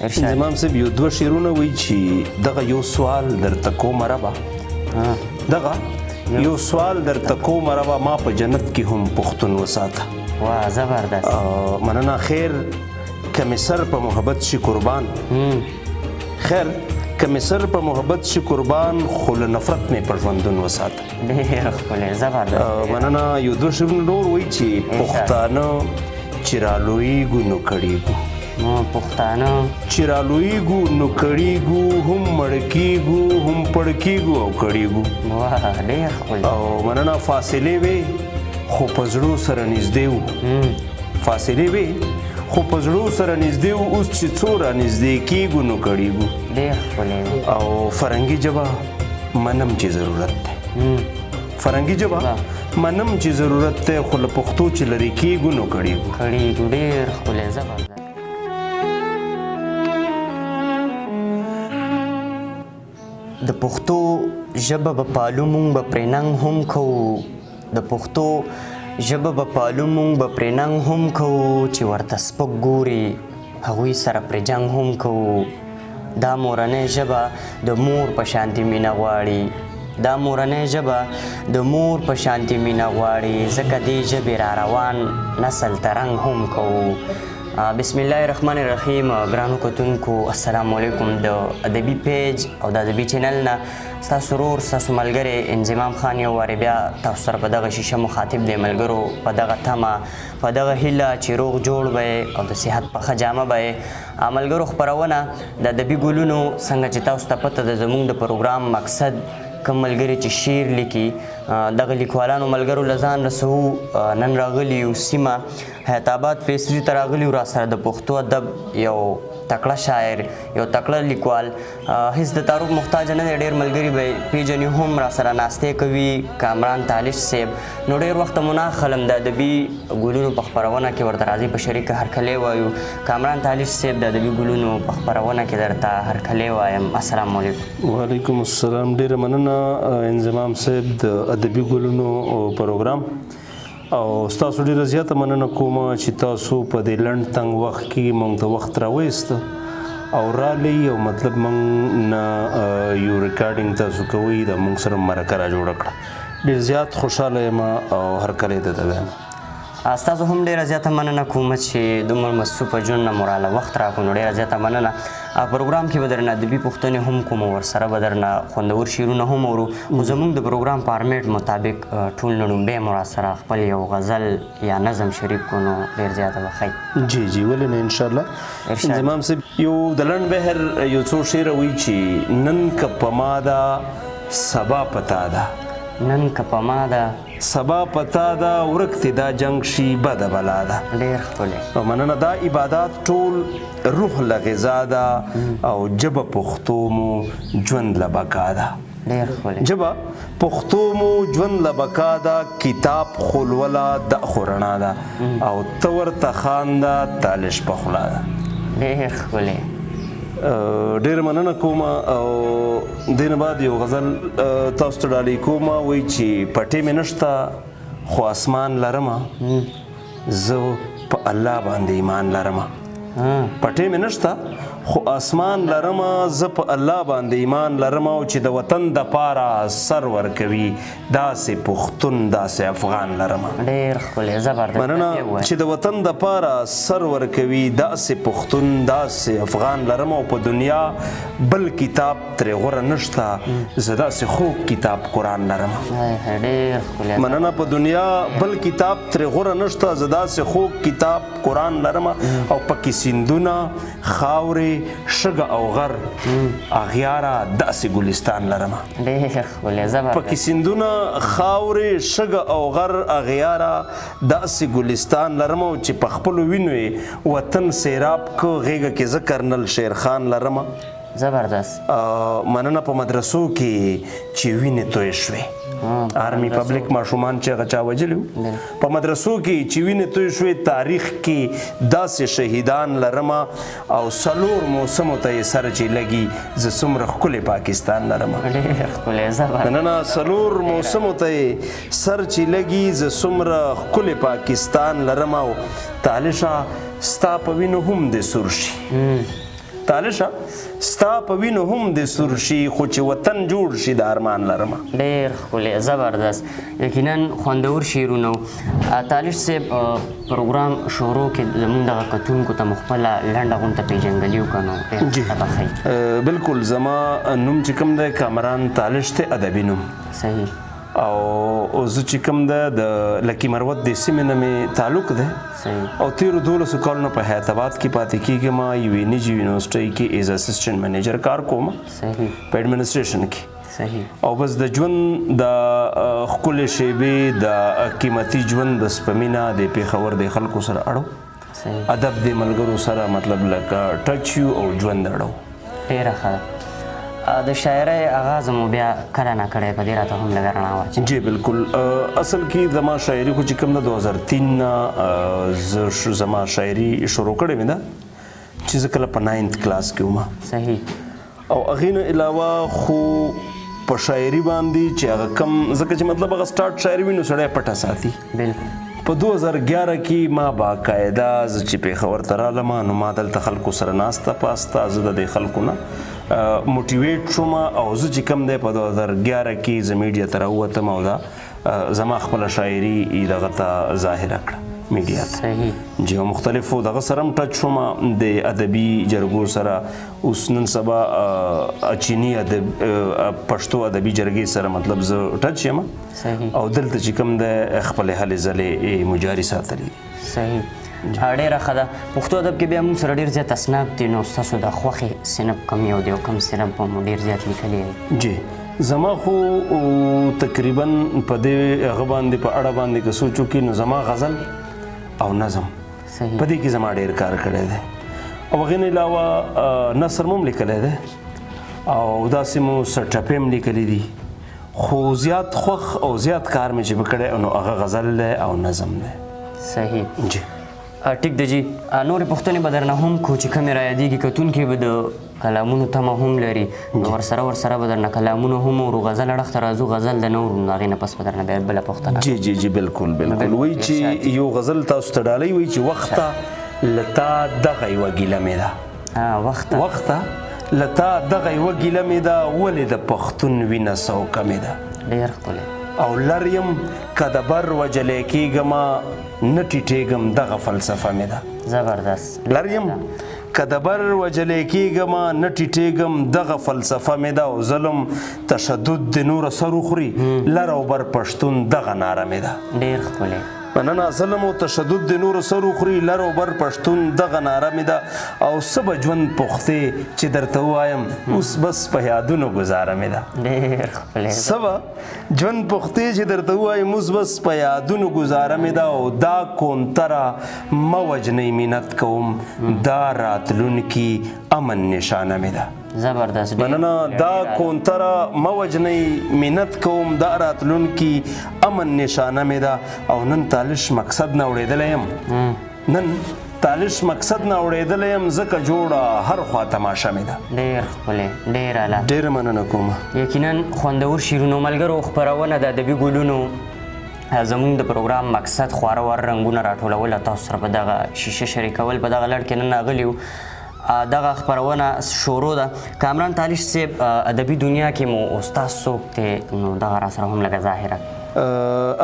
انزمام صاحب یو دوه شعرونه وایي چې دغه یو سوال درته کومه ربه دغه یو سوال درته کومه ربه ما په جنت کې هم پښتون وساته. واه زبردست. مننه. خیر که مې سر په محبت شي قربان خیر که مې سر په محبت شي قربان خو له نفرت مې په ژوندون وساته. ډېر ښکلی زبردست. مننه. یو دوه شعرونه نور وایي چې پښتانه چې رالویږو نو کړیږو پښتانه چې رالویږو نو کړیږو هم مړ کیږو هم پړ کیږو او کړیږو. واه ډېر ښکلی. او مننه. فاصلې وې خو په زړو سره نږدې وو فاصلې وې خو په زړو سره نږدې وو اوس چې څو را نږدې کیږو نو کړیږو. ډېر ښکلی. او فرنګي ژبه منم چې ضرورت دی فرنګي ژبه منم چې ضرورت دی خو له پښتو چې لرې کیږو نو کړیږو. ډېر ښکلی زبردست. د پښتو ژبه به پالو مونږ به پرې ننګ هم کوو د پښتو ژبه به پالو مونږ به پرې ننګ هم کوو چې ورته سپک ګوري هغوی سره پرې جنګ هم کوو. دا مورنۍ ژبه د مور په شانتې مینه غواړي دا مورنۍ ژبه د مور په شانتې مینه غواړي ځکه دې ژبې را روان نسل ته رنګ هم کوو. بسم الله الرحمن الرحیم. ګرانو کتونکو السلام علیکم. د ادبي پیج او د ادبي چینل نه ستاسو ورور ستاسو ملګری انزمام خان یو وارې بیا تاسو سره په دغه شیشه مخاطب دی ملګرو په دغه تمه په دغه هیله چې روغ جوړ به او د صحت پخه جامه به ملګرو خپرونه د ادبي ګلونو څنګه چې تاسو ته پته ده زموږ د پروګرام مقصد کوم ملګري چې شعر لیکي دغه لیکوالانو ملګرو له ځان رسوو. نن راغلي یو سیمه حیات آباد فیصلي ته راغلي یو راسره د پښتو ادب یو تکړه شاعر یو تکړه لیکوال هیڅ د تعارف محتاج نه دی. ډېر ملګري به پیژني هم راسره ناستې کوي کامران تالیش صاحب. نو ډېر وخت مو نه اخلم د ادبي ګلونو په خپرونه کې ورته راځي په شریکه هرکلی وایو. کامران تالیش صاحب د ادبي ګلونو په خپرونه کې درته هرکلی وایم. السلام علیکم. وعلیکم السلام. ډېره مننه انزمام صاحب د ادبي ګلونو پروګرام او ستاسو ډېره زیاته مننه کوم چې تاسو په دې لنډ تنګ وخت کې موږ ته وخت راوایسته او رالی او مطلب موږ نه یو ریکارډینګ تاسو کوئ د موږ سره مرکه را جوړه کړه. ډېر زیات خوشحاله یم او هرکلی درته وایم. ستاسو هم ډېره زیاته مننه کوم چې دومره مصروفه ژوند نه مو راله وخت راکړو. نو ډېره زیاته مننه. پروګرام کې به درنه ادبي پوښتنې هم کوم ورسره به درنه خوندور شعرونه هم اورو خو زموږ د پروګرام فارمیټ مطابق ټول نه لومبی مو راسره خپل یو غزل یا نظم شریک کړو نو ډېر زیاته به ښه جی جی ولې نه انشاءالله. انزمام صاحب یو د لنډ بهر یو څو شعره وایي چې نن که په ما ده سبا پتا ده نن که په ما ده سبا پتا ده ورک تی دا جنگ شي بده بلا ده. ډېر ښکلی. مننه. دا عبادات ټول روح له غذا ده او ژبه پښتو مو ژوند له بقا ده. ډېر ښکلی. ژبه پښتو مو ژوند له بقا ده کتاب خولوله د خو رڼا ده او ته ورته خانده تالش په خوله ده. ډېر ښکلی. ډېره مننه کوم او دې نه بعد یو غزل تاسو ته ډالۍ کوم وایي چې پټې مې نشته خو اسمان لرمه زه په الله باندې ایمان لرمه. پټې مې نشته خو اسمان لرمه زه په الله باندې ایمان لرمه او چې د وطن دپاره سر ورکوي داسې پښتون داسې افغان لرمه. ډېر ښکلی زبردست. مننه. چې د وطن دپاره سر ورکوي داسې پښتون داسې افغان لرمه او په دنیا بل کتاب ترې غوره نشته زه داسې خوږ کتاب قرآن لرمه. ډېر ښکلی. مننه. په دنیا بل کتاب ترې غوره نشته زه داسې خوږ کتاب قرآن لرمه او پکې سیندونه خاورې شګه او غر اغیاره داسې ګلستان لرمه. ډېر ښکلی زبردست. پکې سیندونه خاورې شګه او غر اغیاره داسې ګلستان لرمه او چې په خپلو وینو یې وطن سیراب که غېږه کې زه کرنل شیرخان لرمه. زبردست. مننه. په مدرسو کې چې وینې تویې شوې آرمی پبلک ماشومان چې هغه چا وجلي وو په مدرسو کې چې وینې تویې شوې تاریخ کې داسې شهیدان لرمه او څلور موسمو ته یې سر چې لګي زه څومره ښکلی پاکستان لرمه. ډېر ښکلی زبردست. نه څلور موسمو ته یې سر چې لګي زه څومره ښکلی پاکستان لرمه او تالشه ستا په وینو هم دې سور شي تالشه ستا په وینو هم د سور شي خو چې وطن جوړ شي د ارمان لرمه. ډېر ښکلی زبردست یقینا خوندور شعرونه تالش صاحب پروګرام شروع کې زموږ دغه کتونکو ته مو خپله لنډه غونډه پیژندګلي وکړه نو ډېر بخښئ. بالکل زما نوم چې کوم دی کامران تالش دی ادبي نوم. صحیح. او زه چې کوم ده د لکي مروت د سیمې نه مې تعلق دی او تیرو 12 کالونو په حیات آباد کې پاتې کېږم یوې نجي یونیورسټۍ کې ایز اسسټنټ منیجر کار کوم په ایډمنسټریشن کې او بس د ژوند د ښکلې شیبې د قیمتي ژوند بس په مینه د پېښور د خلکو سره اړو ادب د ملګرو سره مطلب لکه ټچ یو او ژوند اړو. ډېره ښه د شاعرۍ آغاز مو بیا کله نه کړی په دې راته هم لږه رڼا واچوئ. جی بالکل اصل کې زما شاعري خو چې کوم ده 2003 نه زه زما شاعري شروع کړې مې ده چې زه کله په 9th کلاس کې وم. صحیح. او هغې نه علاوه خو په شاعري باندې چې هغه کم ځکه چې مطلب هغه سټارټ شاعري وي نو سړی پټه ساتي. بالکل. په 2011 کې ما باقاعده زه چې پېښور ته رالم نو ما دلته خلکو سره ناسته پاسته زه د دې خلکو نه موټیویټ شوم او زه چې کوم دی په 2011 کې زه میډیا ته راووتم او دا زما خپله شاعري دغه ته ظاهره کړه میډیا ته. صحیح. جی او مختلفو دغه سره هم ټچ شوم د ادبي جرګو سره اوس نن سبا چینی ادب پښتو ادبي جرګې سره مطلب زه ټچ یم او دلته چې کوم دی خپلې هلې ځلې مجاري ساتلي. صحیح. ډېره ښه ده. پښتو ادب کې بیا موږ سره ډېر زیات اسناد دي نو ستاسو د خوښې صنف کوم یو دی او کوم صنف مو ډېر زیات لیکلی دی؟ جی زما خو تقریبا په دې هغه باندې په اړه باندې که سوچ وکړي نو زما غزل او نظم په دې کې زما ډېر کار کړی دی او هغې نه علاوه نثر مو هم لیکلی دی او داسې مو ټپې هم لیکلي دي خو زیات خوښ او زیات کار مې چې کړی نو هغه غزل دی او نظم دی. صحیح. جی ټیک ده جی نورې پوښتنې به درنه هم کو چې کمې رایادېږي کتونکي به د کلامونو تمه هم لري نو ورسره به درنه کلامونه هم ورو غزل اړخ ته راځو غزل د نورو نو هغې نه پس به درنه بیا بله پوښتنه. جی جی جی بالکل بالکل وایي چې یو غزل تاسو ته ډالۍ وایي چې وخته لتا دغه یوه ګیله مې ده وخته لتا دغه یوه ګیله مې ده ولې د پښتون وینه سوکه مې ده. ډېر ښکلی. او لریم که د بر وجلی کېږمه نه ټیټېږم دغه فلسفه مې ده. زبردست. لریم که د بر وجلی کېږمه نه ټیټېږم دغه فلسفه مې ده او ظلم تشدد د نوره سر وخوري لر او بر پښتون دغه ناره مې ده. ډېر ښکلی. مننه. ظلم او تشدد د نورو سر وخوري لر او بر پښتون دغه ناره مې ده او څه به ژوند پختې چې درته ووایم اوس بس په یادونو ګزاره مې ده. ډېر ښکلی. څه به ژوند پختې چې درته ووایم اوس بس په یادونو ګزاره مې ده او دا کونتره مه وجنئ منت کوم دا راتلونکي امن نشانه مې ده. زبردست. مننه. دا کونتره مه وجنئ منت کوم دا راتلونکي امن نشانه مې ده او نن تالش مقصد نه اورېدلی یم نن تالش مقصد نه اورېدلی یم ځکه جوړه هر خوا تماشه مې ده. ډېر ښکلی. ډېر اعلی. ډېره مننه کومه. یقینا خوندور شعرونو ملګرو خپرونه د ادبي ګلونو زموږ د پروګرام مقصد خواره واره رنګونه راټولول او تاسو سره په دغه شیشه شریکول په دغه لړ کې نن راغلي یو دغه خپرونه شروع ده. کامران تالیش صاحب ادبي دنیا کې مو استاد څوک دی نو دغه را سره هم لږه ظاهره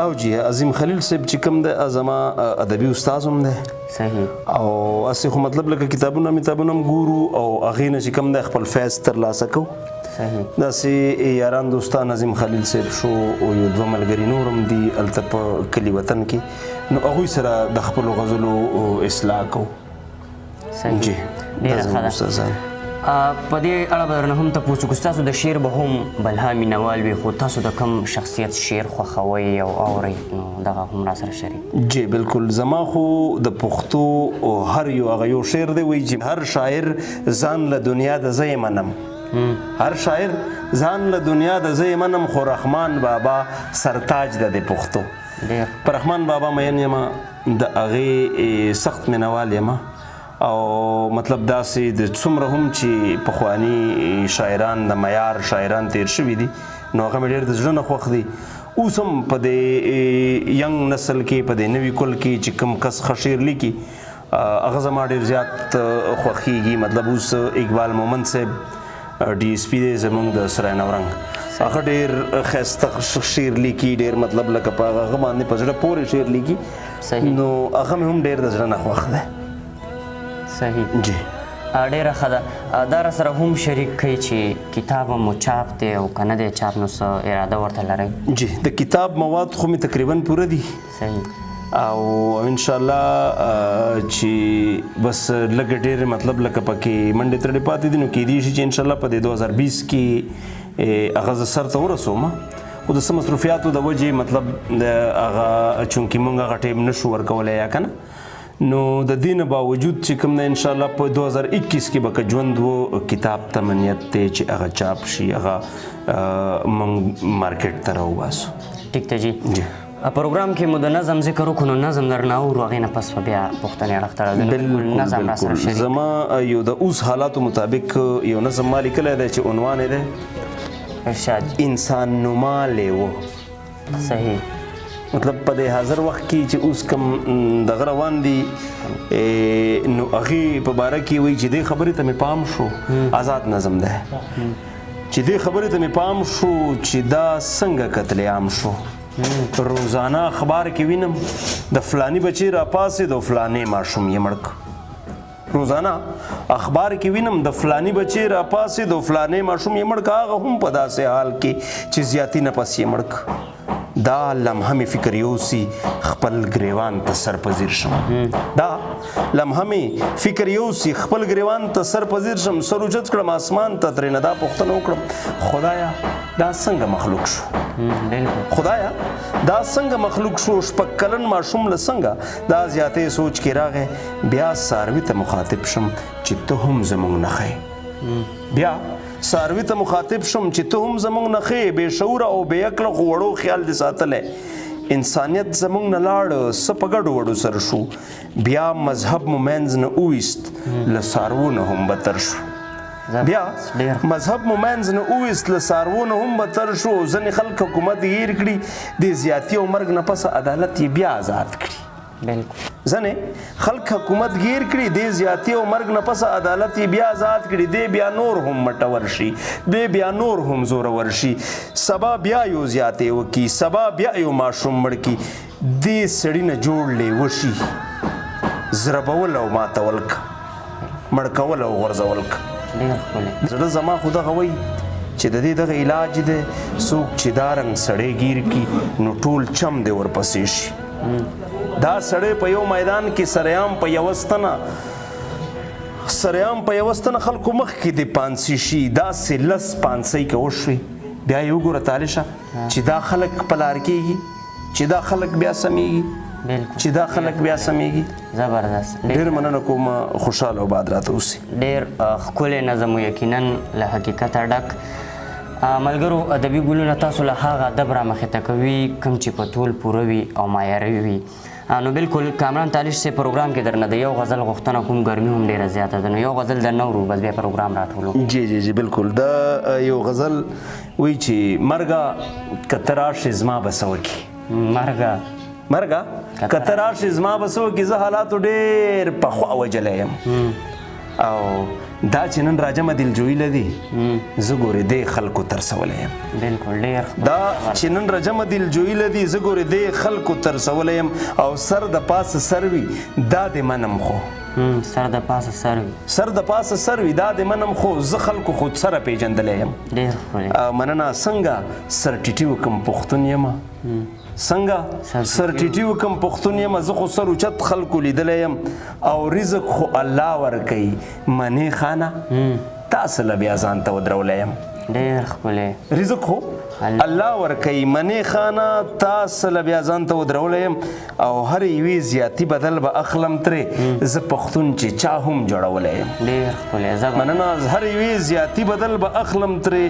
او جی عظیم خلیل صاحب چې کوم دی زما ادبي استاد هم دی. صحیح. او هسې خو مطلب لکه کتابونه هم ګورو او هغې نه چې کوم دی خپل فیض ترلاسه کوو. صحیح. داسې یاران دوستان عظیم خلیل صاحب شو او یو دوه ملګري نور هم دي هلته په کلي وطن کې نو هغوی سره د خپلو غزلو اصلاح کوو. صحیح. جی ډېره ښه ده. په دې اړه به درنه هم تپوس وکړو ستاسو د شعر به هم بلها مینوال وي خو تاسو د کوم شخصیت شعر خوښوئ او اورئ نو دغه هم را سره شریک. جی بالکل. زما خو د پښتو هر یو هغه یو شعر دی وایي چې هر شاعر ځان له دنیا د زه یې منم هر شاعر ځان له دنیا د زه یې منم خو رحمان بابا سرتاج ده د پښتو. په رحمان بابا مین یم د هغې سخت مینوال یم او مطلب داسې د څومره هم چې پخواني شاعران د معیار شاعران تیر شوي دي نو هغه مې ډېر د زړه نه خوښ دي. اوس هم په دې ینګ نسل کې په دې نوي کل کې چې کوم کس ښه شعر لیکي هغه زما ډېر زیات خوښیږي. مطلب اوس اقبال مومند صاحب ډي اس پي دی زموږ د سرای نورنګ، هغه ډېر ښایسته شعر لیکي، ډېر مطلب لکه په هغه باندې په زړه پورې شعر لیکي. نو هغه مې هم ډېر د زړه نه خوښ دی. صحیح جی ډېره ښه ده. دا را سره هم شریک کوي چې کتاب مو چاپ دی او که نه دی چاپ نو څه اراده ورته لرئ؟ جی د کتاب مواد خو مې تقریبا پوره دي صحیح او انشاءالله چې بس لږ ډېر مطلب لکه پکې منډې ترډې پاتې دي نو کیدای شي چې انشاءالله په دې 2020 کې هغه زه سر ته ورسوم، خو د څه مصروفیاتو د وجې مطلب هغه چونکې موږ هغه ټایم نشو ورکولی یا که نه، نو د دې نه باوجود چې کوم دی انشاءالله په 2021 کې به که ژوند و کتاب ته منیت دی چې هغه چاپ شي، هغه موږ مارکیټ ته راوباسو. ټیک ده جی. پروګرام کې مو د نظم ذکر وکړو، نو نظم درنه اورو، هغې نه پس به بیا پوښتنې اړخ ته راځو. بالکل نظم را سره بالکل. شریک زما یو د اوس حالاتو مطابق یو نظم ما لیکلی دی چې عنوان یې دی ارشاد انسان نما لیوه. صحیح مطلب په دې حاضر وخت کې چې اوس کوم دغه روان دي نو هغې په باره کې وایي چې دې خبرې ته مې پام شو، آزاد نظم دی چې دې خبرې ته مې پام شو چې دا څنګه قتل عام شو. روزانه اخبار کې وینم د فلانی بچی را پاسېد او فلانې ماشوم یې مړ کړ. روزانه اخبار کې وینم د فلانی بچی را پاسېد او فلانې ماشوم یې مړ کړ، هغه هم په داسې حال کې چې زیاتی نفس یې مړ کړ. دا لمحه مې فکر یوسي خپل ګریوان ته سرپذیر شم، دا لمحه مې فکر یوسي خپل ګریوان ته سرپذیر شم، سر اوچت کړم اسمان ته ترېنه دا پوښتنه وکړم خدایه دا څنګه مخلوق شو؟ خدایه دا څنګه مخلوق شو؟ شپږ کلن ماشوم له څنګه دا زیاتې سوچ کې راغی. بیا څاروي ته مخاطب شم چې ته هم زموږ نه ښې، بیا څاروي ته مخاطب شم چې ته هم زموږ نه ښې، بې شعوره او بې عقله خو وړو خیال دې ساتلی. انسانیت زموږ نه لاړ، څه په ګډو وډو سره شو، بیا مذهب مو منځ نه وویست، له څاروو نه هم بدتر شو. بیا مذهب مو منځ نه وویست، له څاروو نه هم بدتر شو. ځینې خلک حکومت هیر کړي، د زیاتي او مرګ نه پس عدالت یې بیا آزاد کړي. ځنې خلک حکومت گیر کړي، دی زیاتی او مرګ نه پس عدالت یې بیا آزاد کړي، دی بیا نور هم مټور شي، دی بیا نور هم زورور شي، سبا بیا یو زیاتی وکړي، سبا بیا یو ماشوم مړ کړي، دی سړي نه جوړ لیوه شي، زربول او ماتول که، مړ کول او غورځول که. زړه زما خو دغه وایي چې د دې دغه علاج دی، څوک چې دا رنګ سړی گیر کړي نو ټول چم دی ورپسې شي. دا سړی په یو میدان کې سریام په یوه ستنه خلکو مخکې د پانسي شي، داسې لس پانسۍ که وشوي بیا یې وګوره تالیشه چې دا خلک په لار کېږي، چې دا خلک بیا سمیږي، چې دا خلک بیا سمیږي. زبردست. ډېر مننه کوم، خوشحاله او باد راته اوسي. ډېر ښکلی نظم و، یقینا له حقیقته ډک. ملګرو ادبي ګلونه تاسو له هغه ادب رامخې ته کوي کوم چې په ټول پوره وي او معیاري وي. نو بالکل کامران تالیش سے پروګرام کې درنه د یو غزل غوښتنه کوم، ګرمي هم ډېره زیاته ده، نو یو غزل درنه اورو بس بیا پروګرام راټولو. جی جی جی بالکل. دا یو غزل وایي چې مرګه که ته راشې زما به څه وکړي، مرګه که ته راشې زما به څه وکړي، زه حالاتو ډېر پخوا وجلی یم او دا چې نن راجمه دلجویي لدی زه ګورې دې خلکو ترسولی یم. بالکل ډېر دا چې نن راجمه دلجویي لدی زه ګورې دې خلکو ترسولی یم او سر د پاسه سر وي دا دې منم، خو سر د پاسه سر وي، سر د پاسه سر وي دا دې منم، خو زه خلکو خود سره پیژندلی یم. ډېر ښکلی. مننه. څنګه سر ټیټي وکم پښتون یم، څنګه سر ټیټي وکم پښتون یم، زه خو سر اوچت خلکو لیدلی یم او رزق خو الله ورکوي، منې خانه تاسو له بیا ځان ته ودرولی یم. ډېر ښکلی. رزق خو الله ورکوي، منې خانه تاسو له بیا ځان ته ودرولی یم او هر یوې زیاتي بدل به اخلم ترې، زه پښتون چې چا هم جوړولی یم. ډېر ښکلی. مننه. هر یوې زیاتي بدل به اخلم ترې،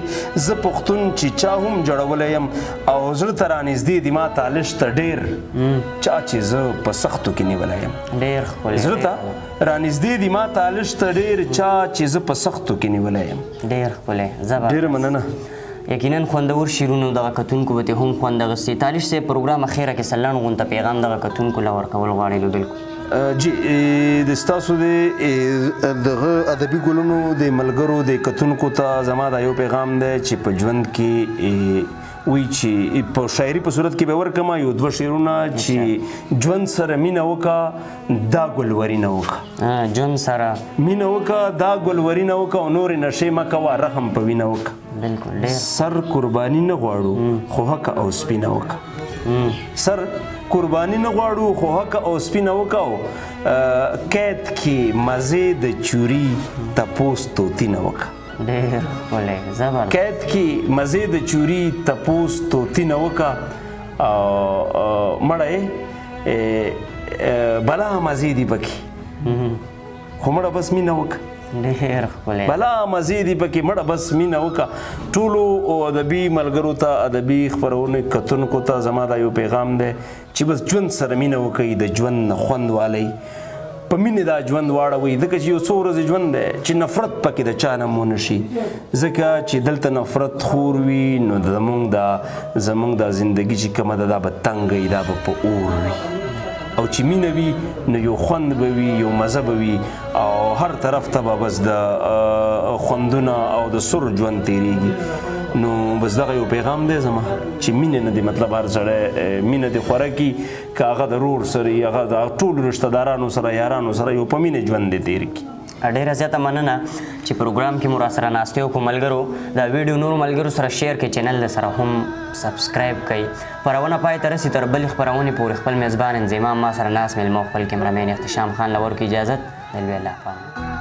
زه پښتون چې چا هم جوړولی یم او زړه ته رانږدې دي ما تالش ته ډېر چا چې زه په سختو کې نیولی یم. ډېر ښکلی. زړه ته رانږدې دي ما تالش ته ډېر چا چې زه په سختو کې نیولی یم. ډېر ښکلی. ډېر مننه. یقینا خوندور شعرونه دغه کتونکو به هم خوند اخیستی. تالیش صاحب پروګرام اخیره کې سلان غونته پیغام دغه کتونکو له ورکول غواړئ؟ بالکل جی د ستاسو د دغه ادبي ګلونو د ملګرو د کتونکو ته زما دا یو پیغام دی چې په ژوند کې وی چې په شاعري په صورت کې به ورکما یو دوه شعرونه چې ژوند سره مینه وکړه دا ګلورینه وکړه ژوند سره مینه وکړه دا ګلورینه وکړه او نورې نشې مه کوه رحم په وینه وکړه بالکل ډېر سر قرباني نه غواړو خو حق او سپینه وکړه سر قربانی نه غواړو خو حق او سپینه وکړو قید کې مزې د چوري تپوس طوطي نه وکړه ډېر ښکلی زبردست قید کې مزې د چوري تپوس طوطي نه وکړه مړی بلا مزې دي پکې خو مړه بس مینه وکړه ډېر ښکلی بلا مزې دي پکې مړه بس مینه وکړه ټولو ادبي ملګرو ته ادبي خپرونې کتونکو ته زما دا یو پیغام دی چې بس ژوند سره مینه وکړئ د ژوند نه خوند والی په مینې دا ژوند واړوئ ځکه چې یو څو ورځې ژوند دی چې نفرت پکې د چا نه مو نه شي ځکه چې دلته نفرت خور وي نو زموږ دا زندګي چې کومه ده دا به تنګه وي دا به په اور وي او چې مینه وي نو یو خوند به وي یو مزه به وي او هر طرف ته به بس د خوندونه او د سر ژوند تېرېږي نو بس دغه یو پیغام دی زما چې مینه نه دی مطلب هر سړی مینه دې خوره کړي که هغه د رور سره وي هغه د ټولو رشته دارانو سره یارانو سره یو په مینه ژوند دې تېر کړي ډېره زیاته مننه چې پروګرام کې مو راسره ناستې وکړو ملګرو دا ویډیو نورو ملګرو سره شیر کړئ چینل د سره هم سبسکرایب کړئ خپرونه پای ته رسي تر بلې خپرونې پورې خپل میزبان انضمام ما سره ناست میلمه خپل کیمرامین احتشام خان له ورکړي اجازت الله پاک